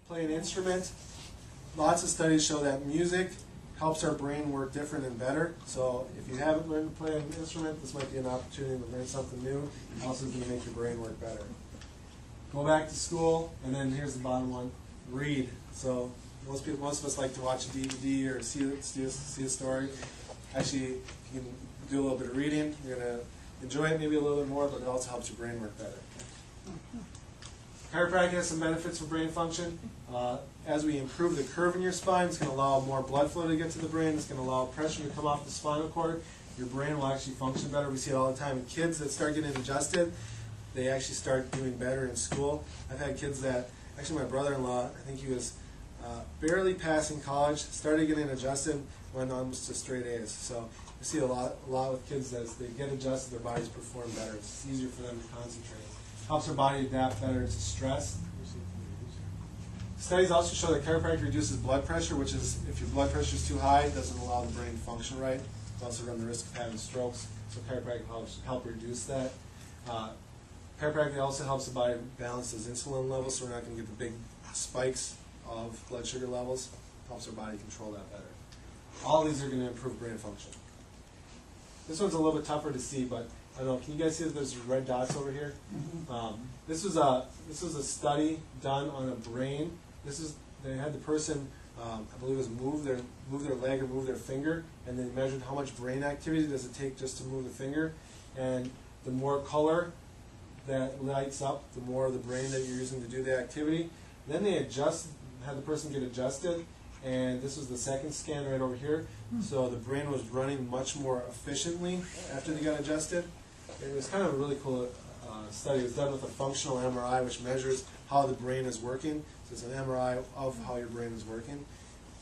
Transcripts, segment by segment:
play an instrument. Lots of studies show that music helps our brain work different and better. So if you haven't learned to play an instrument, this might be an opportunity to learn something new. Also, it's going to make your brain work better. Go back to school, and then here's the bottom one: read. So most of us like to watch a DVD or see a story. Actually, if you can do a little bit of reading, you're going to enjoy it maybe a little bit more, but it also helps your brain work better. Chiropractic has some benefits for brain function. As we improve the curve in your spine, it's going to allow more blood flow to get to the brain. It's going to allow pressure to come off the spinal cord. Your brain will actually function better. We see it all the time in kids that start getting adjusted. They actually start doing better in school. I've had kids that, actually my brother-in-law, I think he was barely passing college, started getting adjusted, went almost to straight A's. So we see a lot with kids that as they get adjusted, their bodies perform better. It's easier for them to concentrate. Helps their body adapt better to stress. Studies also show that chiropractic reduces blood pressure, which is, if your blood pressure is too high, it doesn't allow the brain to function right. You also run the risk of having strokes, so chiropractic help reduce that. Chiropractic also helps the body balance those insulin levels, so we're not going to get the big spikes of blood sugar levels. Helps our body control that better. All these are going to improve brain function. This one's a little bit tougher to see, but I don't know. Can you guys see that there's red dots over here? This was a study done on a brain. They had the person, I believe, it was move their leg or move their finger, and they measured how much brain activity does it take just to move the finger. And the more color that lights up, the more of the brain that you're using to do the activity. Then they had the person get adjusted, and this was the second scan right over here. So the brain was running much more efficiently after they got adjusted. It was kind of a really cool study. It was done with a functional MRI, which measures how the brain is working. So it's an MRI of how your brain is working.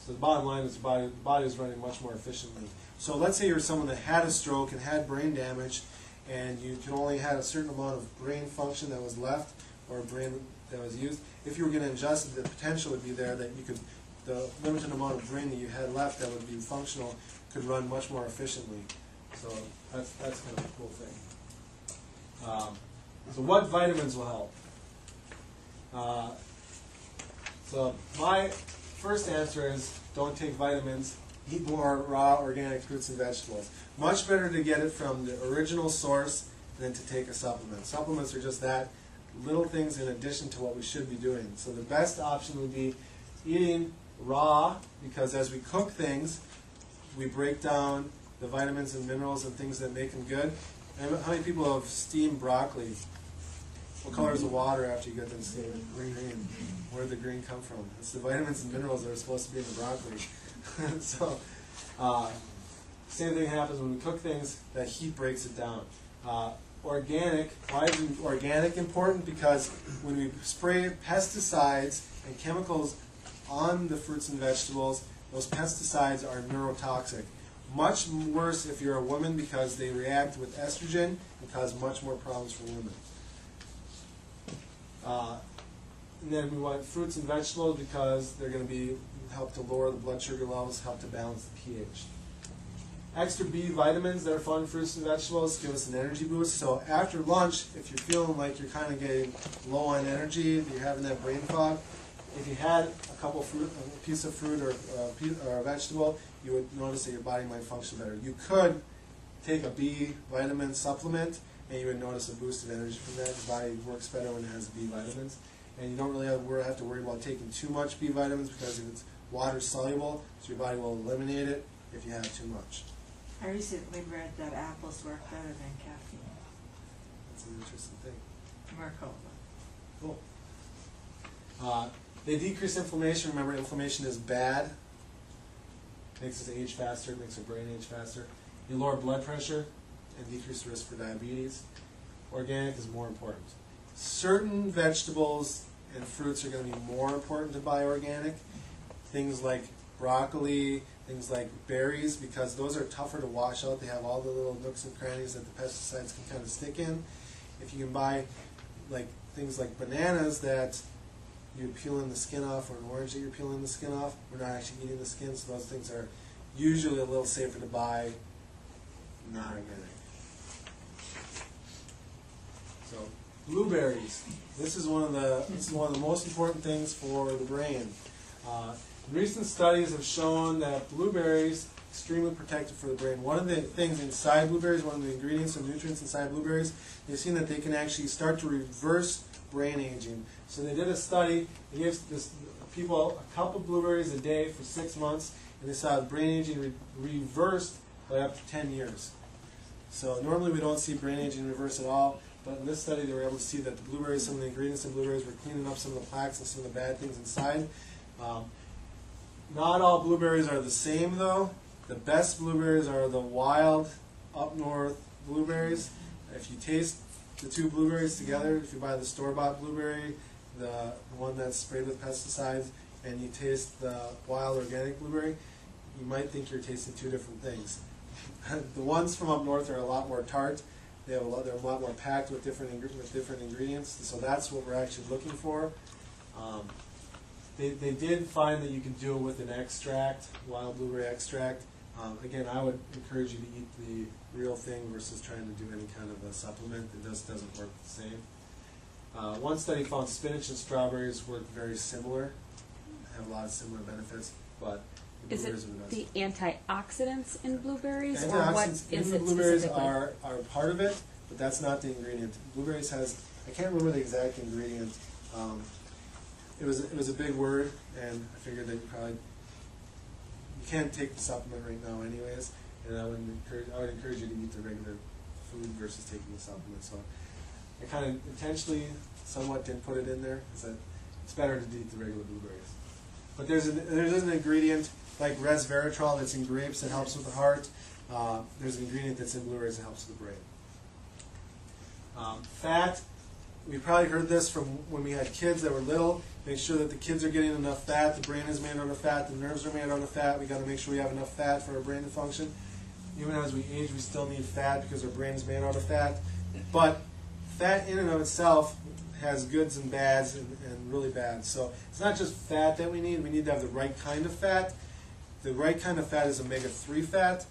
So the bottom line is the body is running much more efficiently. So let's say you're someone that had a stroke and had brain damage, and you can only had a certain amount of brain function that was left, or brain that was used. If you were going to adjust it, the potential would be there that you could, the limited amount of brain that you had left that would be functional could run much more efficiently. So that's kind of a cool thing. So what vitamins will help? So my first answer is don't take vitamins. Eat more raw organic fruits and vegetables. Much better to get it from the original source than to take a supplement. Supplements are just that, little things in addition to what we should be doing. So the best option would be eating raw, because as we cook things, we break down the vitamins and minerals and things that make them good. And how many people have steamed broccoli? What color is the water after you get them steamed? Green. Where did the green come from? It's the vitamins and minerals that are supposed to be in the broccoli. So, same thing happens when we cook things, that heat breaks it down. Organic, why is organic important? Because when we spray pesticides and chemicals on the fruits and vegetables, those pesticides are neurotoxic. Much worse if you're a woman, because they react with estrogen and cause much more problems for women. And then we want fruits and vegetables because they're going to help to lower the blood sugar levels, help to balance the pH. Extra B vitamins that are found in fruits and vegetables give us an energy boost. So after lunch, if you're feeling like you're kind of getting low on energy, if you're having that brain fog, if you had a piece of fruit or a vegetable, you would notice that your body might function better. You could take a B vitamin supplement, and you would notice a boost of energy from that. Your body works better when it has B vitamins. And you don't really have to worry about taking too much B vitamins, because if it's water soluble, so your body will eliminate it if you have too much. I recently read that apples work better than caffeine. That's an interesting thing. Markova. Cool. They decrease inflammation. Remember, inflammation is bad. Makes us age faster, makes our brain age faster. You lower blood pressure and decrease the risk for diabetes. Organic is more important. Certain vegetables and fruits are going to be more important to buy organic. Things like broccoli, things like berries, because those are tougher to wash out. They have all the little nooks and crannies that the pesticides can kind of stick in. If you can buy things like bananas that you're peeling the skin off, or an orange that you're peeling the skin off, we're not actually eating the skin, so those things are usually a little safer to buy not organic. So Blueberries. This is one of the most important things for the brain. Recent studies have shown that blueberries extremely protective for the brain. One of the things inside blueberries, one of the ingredients and nutrients inside blueberries, they've seen that they can actually start to reverse brain aging. So they did a study. They gave people a cup of blueberries a day for 6 months, and they saw brain aging reversed by up to 10 years. So normally we don't see brain aging reverse at all, but in this study they were able to see that the blueberries, some of the ingredients in blueberries were cleaning up some of the plaques and some of the bad things inside. Not all blueberries are the same though. The best blueberries are the wild, up north blueberries. If you taste the two blueberries together, if you buy the store-bought blueberry, the one that's sprayed with pesticides, and you taste the wild organic blueberry, you might think you're tasting two different things. The ones from up north are a lot more tart. They're a lot more packed with different ingredients. So that's what we're actually looking for. They did find that you can do it with an extract, wild blueberry extract. Again, I would encourage you to eat the real thing versus trying to do any kind of a supplement. It just doesn't work the same. One study found spinach and strawberries work very similar, have a lot of similar benefits, but the Is it blueberries are the best. the antioxidants in blueberries, or what Antioxidants is in it blueberries specifically? are part of it, but that's not the ingredient. Blueberries has, I can't remember the exact ingredient. It was a big word, and I figured that you can't take the supplement right now anyways, and I would encourage you to eat the regular food versus taking the supplement. So I kind of intentionally somewhat didn't put it in there, because it's better to eat the regular blueberries. But there's an ingredient like resveratrol that's in grapes that helps with the heart. There's an ingredient that's in blueberries that helps with the brain. Fat, we probably heard this from when we had kids that were little. Make sure that the kids are getting enough fat. The brain is made out of fat. The nerves are made out of fat. We got to make sure we have enough fat for our brain to function. Even as we age, we still need fat because our brain is made out of fat. But fat in and of itself has goods and bads and really bad. So it's not just fat that we need. We need to have the right kind of fat. The right kind of fat is omega-3 fat,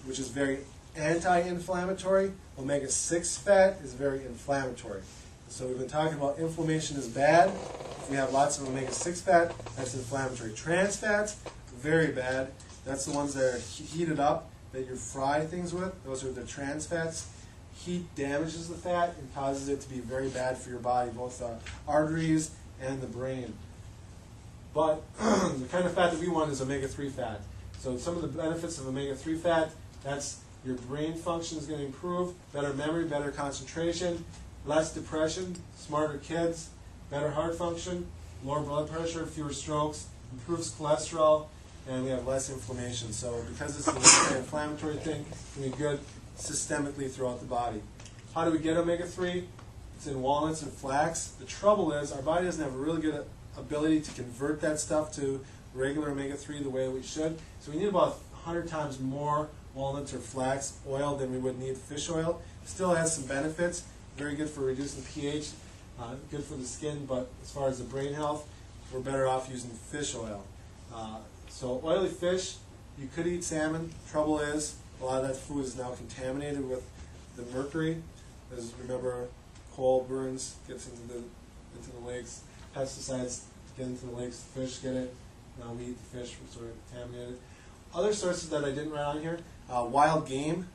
which is very anti-inflammatory. Omega-6 fat is very inflammatory. So we've been talking about inflammation is bad. If we have lots of omega-6 fat, that's inflammatory. Trans fats, very bad. That's the ones that are heated up, that you fry things with. Those are the trans fats. Heat damages the fat and causes it to be very bad for your body, both the arteries and the brain. But the kind of fat that we want is omega-3 fat. So some of the benefits of omega-3 fat, that's your brain function is going to improve, better memory, better concentration, less depression, smarter kids, better heart function, lower blood pressure, fewer strokes, improves cholesterol, and we have less inflammation. So because this is an anti-inflammatory thing, it can be good systemically throughout the body. How do we get omega-3? It's in walnuts and flax. The trouble is our body doesn't have a really good ability to convert that stuff to regular omega-3 the way we should. So we need about 100 times more walnuts or flax oil than we would need fish oil. Still has some benefits. Very good for reducing pH, good for the skin, but as far as the brain health, we're better off using fish oil. So oily fish, you could eat salmon. Trouble is, a lot of that food is now contaminated with the mercury. As remember, coal burns, gets into the lakes, pesticides get into the lakes, the fish get it. Now we eat the fish, we're sort of contaminated. Other sources that I didn't write on here, wild game.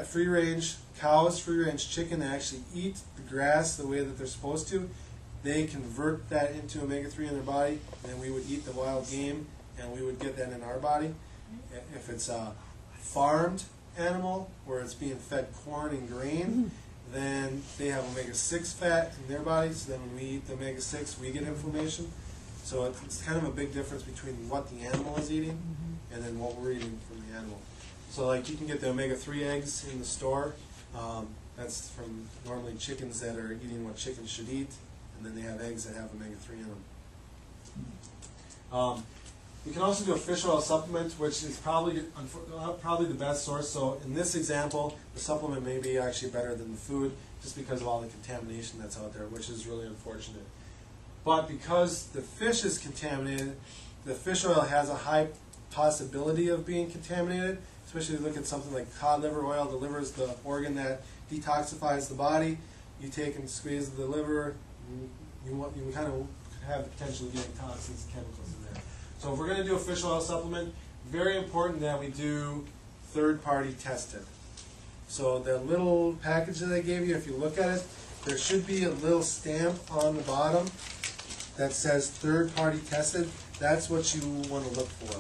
Free-range cows, free-range chicken, they actually eat the grass the way that they're supposed to. They convert that into omega-3 in their body, and then we would eat the wild game, and we would get that in our body. If it's a farmed animal, where it's being fed corn and grain, then they have omega-6 fat in their body, so then when we eat the omega-6, we get inflammation. So it's kind of a big difference between what the animal is eating and then what we're eating from the animal. So like you can get the omega-3 eggs in the store. That's from normally chickens that are eating what chickens should eat, and then they have eggs that have omega-3 in them. You can also do a fish oil supplement, which is probably the best source. So in this example, the supplement may be actually better than the food, just because of all the contamination that's out there, which is really unfortunate. But because the fish is contaminated, the fish oil has a high possibility of being contaminated, especially if you look at something like cod liver oil. The liver is the organ that detoxifies the body. you take and squeeze the liver, you kind of have the potential of getting toxins and chemicals in there. So if we're going to do a fish oil supplement, very important that we do third-party tested. So the little package that I gave you, if you look at it, there should be a little stamp on the bottom that says third-party tested. That's what you want to look for.